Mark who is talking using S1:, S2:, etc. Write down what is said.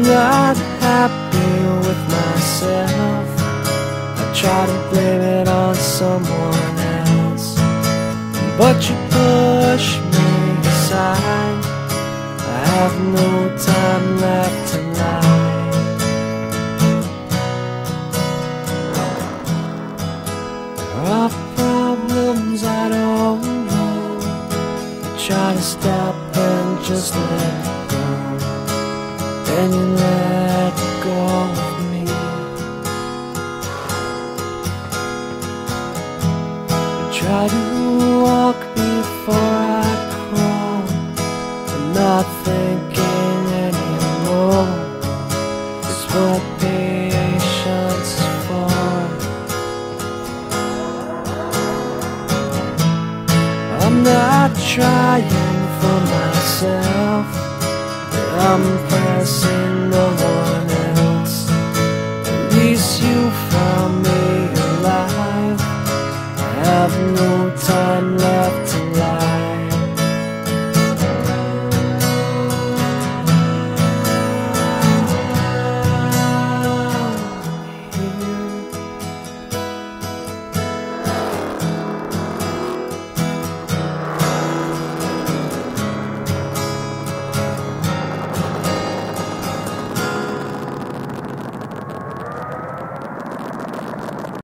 S1: not happy with myself. I try to blame it on someone else, but you push me aside. I have no time left to lie. There are problems I don't know. I try to stop and just let go, then you let go of me. I try to walk before I crawl. I'm not thinking anymore. It's what patience is for. I'm not trying for myself, I'm impressing no one else. At least you found me